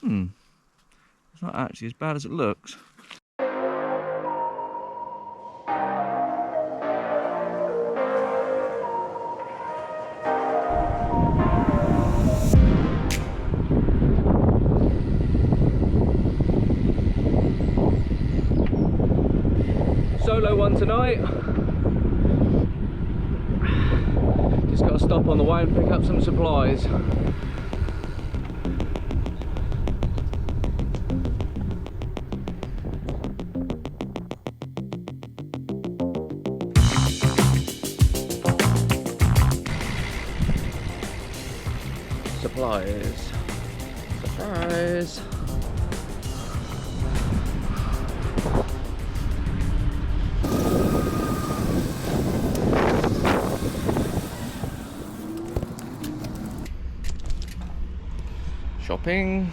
It's not actually as bad as it looks. Solo one tonight. Just got to stop on the way and pick up some supplies. Supplies. Surprise! Shopping.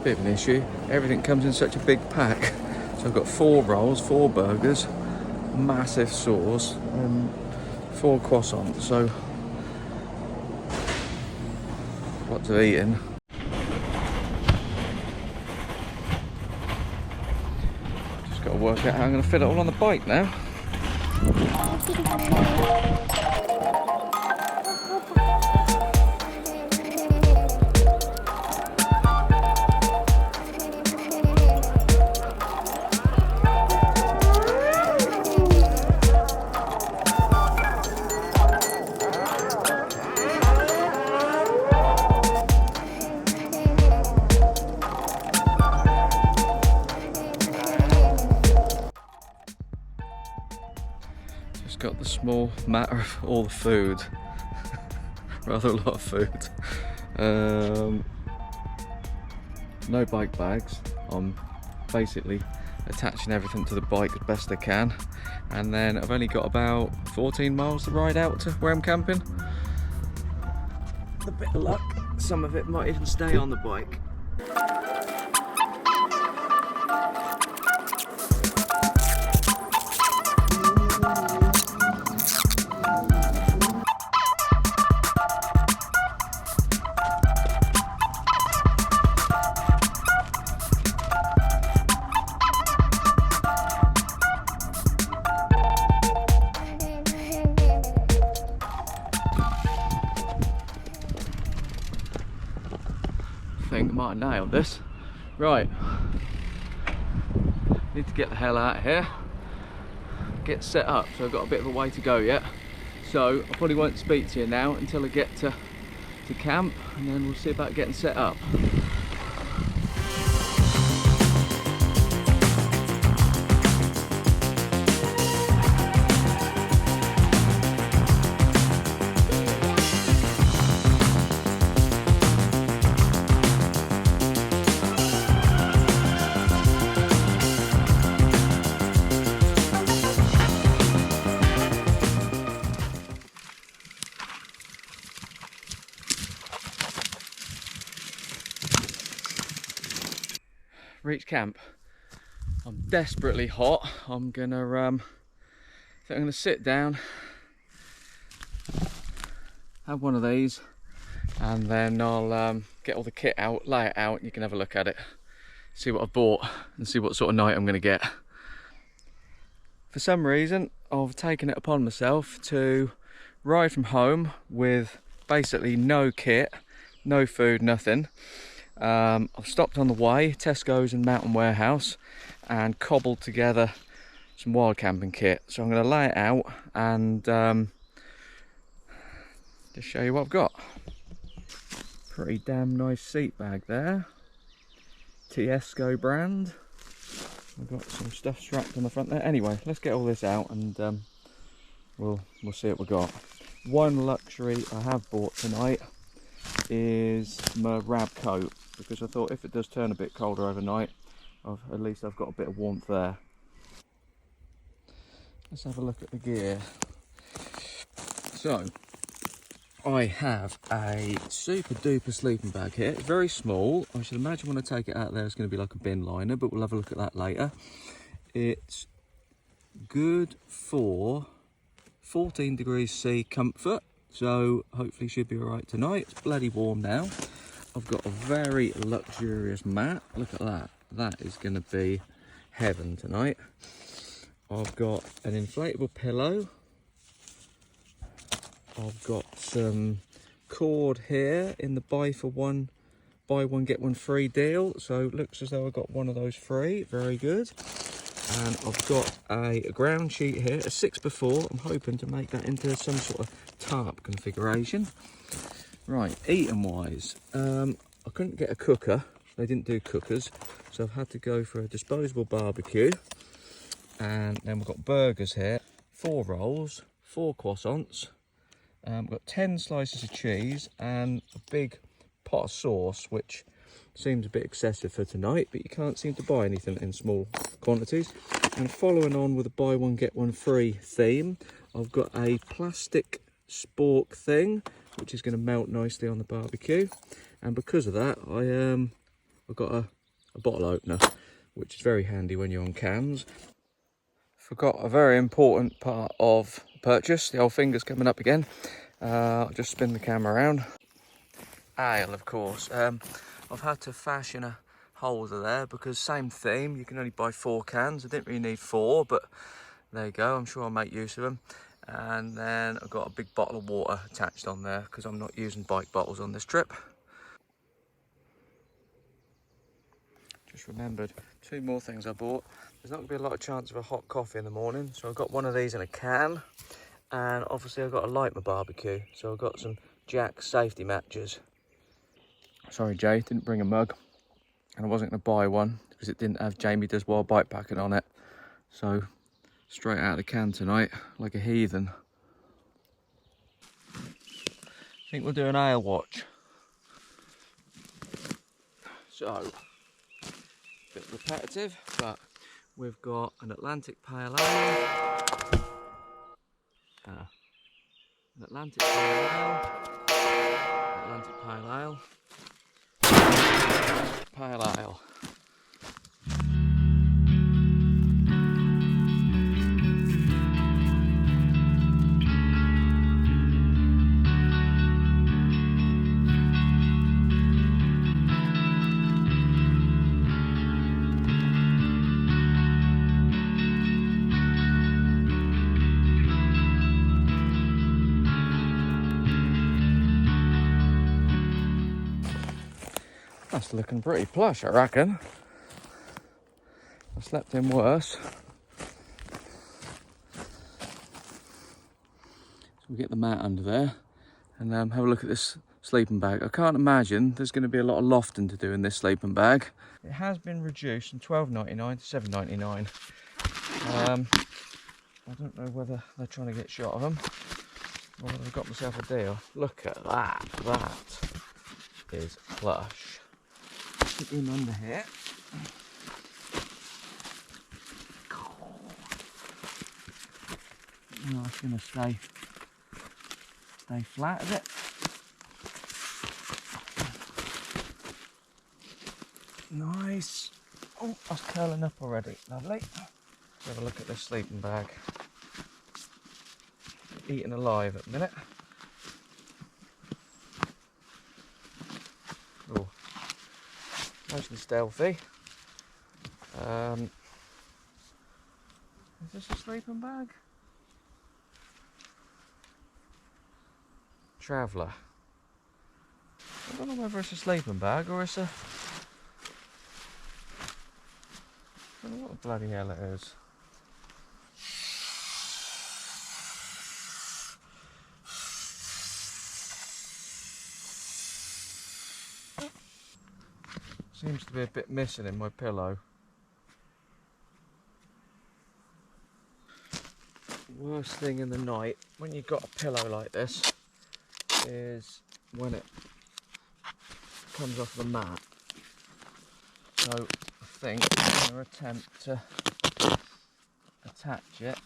Bit of an issue, everything comes in such a big pack. So I've got 4 rolls, 4 burgers, massive sauce and 4 croissants, so lots of eating. Just got to work out how I'm going to fit it all on the bike now. Got the small matter of all the food. Rather a lot of food. No bike bags. I'm basically attaching everything to the bike as best I can, and then I've only got about 14 miles to ride out to where I'm camping. With a bit of luck, some of it might even stay on the bike. I think I might have nailed this. Right, need to get the hell out of here, get set up, so I've got a bit of a way to go yet, so I probably won't speak to you now until I get to camp, and then we'll see about getting set up. Reach camp. I'm desperately hot. I'm gonna sit down, have one of these, and then I'll get all the kit out, lay it out, and you can have a look at it, see what I've bought, and see what sort of night I'm gonna get. For some reason, I've taken it upon myself to ride from home with basically no kit, no food, nothing. I've stopped on the way, Tesco's and Mountainwarehouse, and cobbled together some wild camping kit. So I'm going to lay it out and just show you what I've got. Pretty damn nice seat bag there. Tesco brand. I've got some stuff strapped on the front there. Anyway, let's get all this out and we'll see what we've got. One luxury I have bought tonight is my rab coat, because I thought if it does turn a bit colder overnight, at least I've got a bit of warmth there. let's have a look at the gear. So, I have a super duper sleeping bag here. It's very small. I should imagine when I take it out there, it's going to be like a bin liner, but we'll have a look at that later. It's good for 14 degrees C comfort, so hopefully should be all right tonight. It's bloody warm now. I've got a very luxurious mat. Look at that. That is going to be heaven tonight. I've got an inflatable pillow. I've got some cord here in the buy one get one free deal. So it looks as though I got one of those free. Very good. And I've got a ground sheet here, a 6x4. I'm hoping to make that into some sort of tarp configuration. Right, eating wise, I couldn't get a cooker. They didn't do cookers, so I've had to go for a disposable barbecue. And then we've got burgers here, 4 rolls, 4 croissants. We've got 10 slices of cheese and a big pot of sauce, which seems a bit excessive for tonight, but you can't seem to buy anything in small quantities. And following on with a buy one get one free theme, I've got a plastic spork thing, which is going to melt nicely on the barbecue. And because of that, I've got a bottle opener, which is very handy when you're on cams. Forgot a very important part of the purchase. The old finger's coming up again. I'll just spin the camera around. Ale, of course. I've had to fashion a holder there because same theme, you can only buy 4 cans. I didn't really need 4, but there you go. I'm sure I'll make use of them. And then I've got a big bottle of water attached on there because I'm not using bike bottles on this trip. Just remembered 2 more things I bought. There's not going to be a lot of chance of a hot coffee in the morning, so I've got one of these in a can. And obviously I've got to light my barbecue, so I've got some Jack safety matches. Sorry Jay, didn't bring a mug, and I wasn't going to buy one because it didn't have Jamie Does Wild Bikepacking on it. So straight out of the can tonight, like a heathen. I think we'll do an ale watch. So, bit repetitive, but we've got an Atlantic Pale Ale, an Atlantic Pale Ale, Atlantic Pale Ale, Pale Ale. That's looking pretty plush, I reckon. I slept in worse. So we get the mat under there and have a look at this sleeping bag. I can't imagine there's going to be a lot of lofting to do in this sleeping bag. It has been reduced from £12.99 to £7.99. I don't know whether they're trying to get shot of them or whether I've got myself a deal. Look at that. That is plush. Put him under here. Oh, it's going to stay flat, is it? Nice. Oh, that's curling up already. Lovely. Let's have a look at this sleeping bag. Eating alive at the minute. Oh, nice and stealthy. Is this a sleeping bag? Traveller. I don't know whether it's a sleeping bag or it's a... I don't know what the bloody hell it is. Seems to be a bit missing in my pillow. Worst thing in the night when you've got a pillow like this is when it comes off the mat. So I think I'm going to attempt to attach it.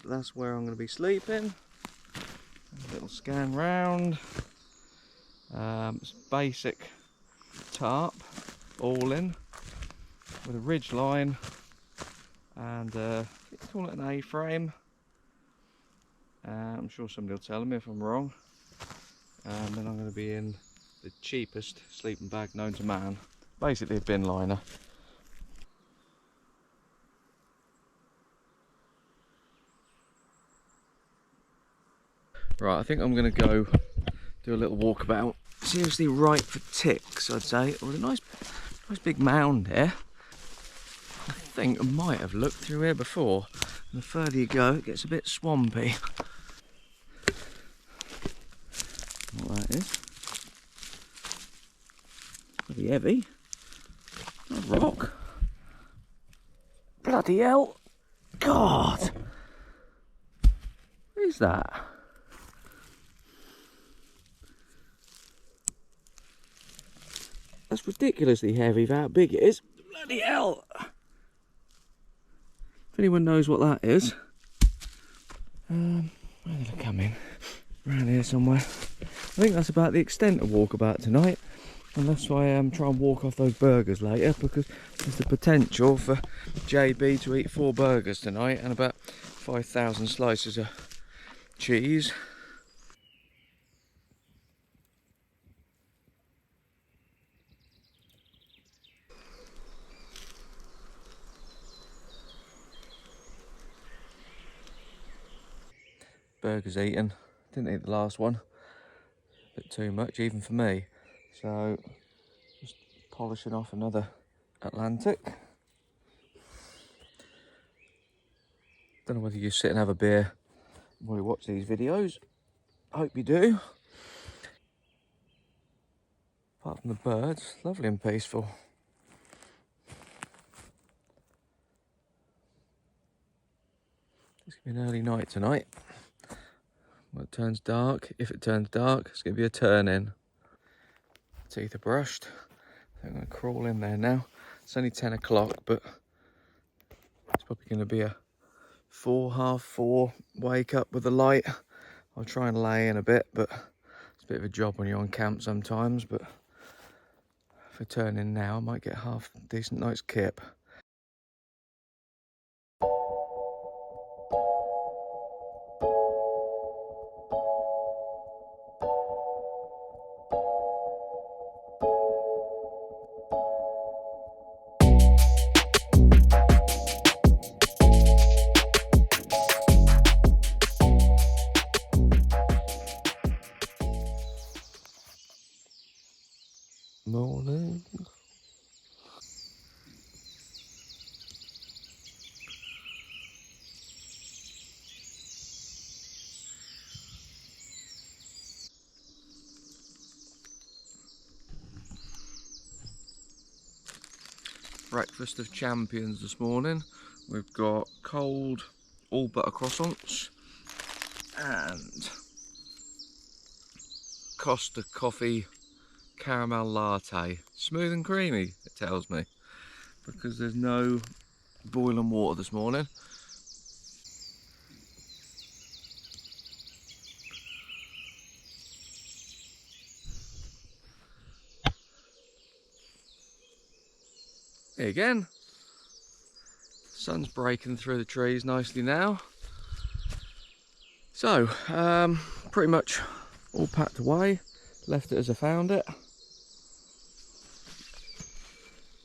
that's where I'm going to be sleeping. A little scan round. It's basic tarp, all in, with a ridge line and call it an A-frame. I'm sure somebody will tell me if I'm wrong. And then I'm going to be in the cheapest sleeping bag known to man, basically a bin liner. Right, I think I'm going to go do a little walkabout. Seriously ripe for ticks, I'd say. It was a nice big mound here. I think I might have looked through here before. And the further you go, it gets a bit swampy. What that is? Pretty heavy. A rock. Bloody hell! God! What is that? That's ridiculously heavy for how big it is. Bloody hell! If anyone knows what that is, where did I come in? Around here somewhere. I think that's about the extent of walkabout tonight. And that's why I'm trying to walk off those burgers later, because there's the potential for JB to eat 4 burgers tonight and about 5,000 slices of cheese. Burgers eaten. Didn't eat the last one. A bit too much, even for me. So, just polishing off another Atlantic. Don't know whether you sit and have a beer while you watch these videos. I hope you do. Apart from the birds, lovely and peaceful. It's going to be an early night tonight. When it turns dark, if it turns dark, it's going to be a turn in. Teeth are brushed. I think I'm going to crawl in there now. It's only 10 o'clock, but it's probably going to be a 4, half 4 wake up with the light. I'll try and lay in a bit, but it's a bit of a job when you're on camp sometimes. But if I turn in now, I might get half a decent night's kip. Morning. Breakfast of champions this morning. We've got cold all butter croissants and Costa coffee caramel latte. Smooth and creamy, it tells me, because there's no boiling water this morning. Here again. Sun's breaking through the trees nicely now. So, pretty much all packed away. Left it as I found it.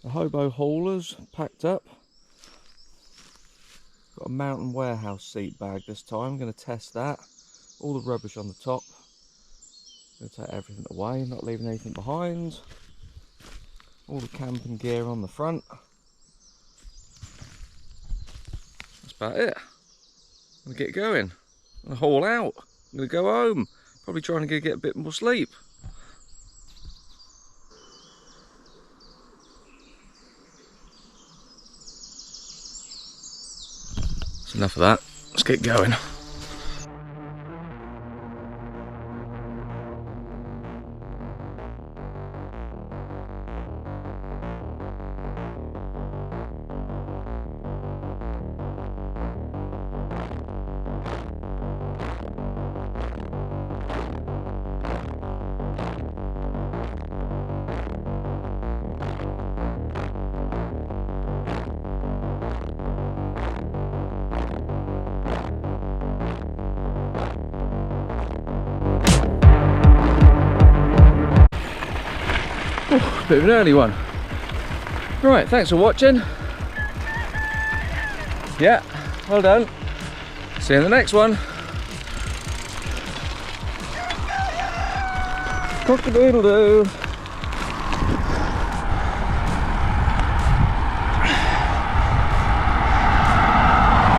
The hobo haulers packed up. Got a Mountainwarehouse seat bag this time. I'm going to test that. All the rubbish on the top. Going to take everything away, not leaving anything behind. All the camping gear on the front. That's about it. I'm going to get going. I'm going to haul out. I'm going to go home. Probably trying to get a bit more sleep. That's enough of that. Let's get going. bit of an early one. Right, thanks for watching. Yeah, well done. See you in the next one. Cock-a-doodle-doo.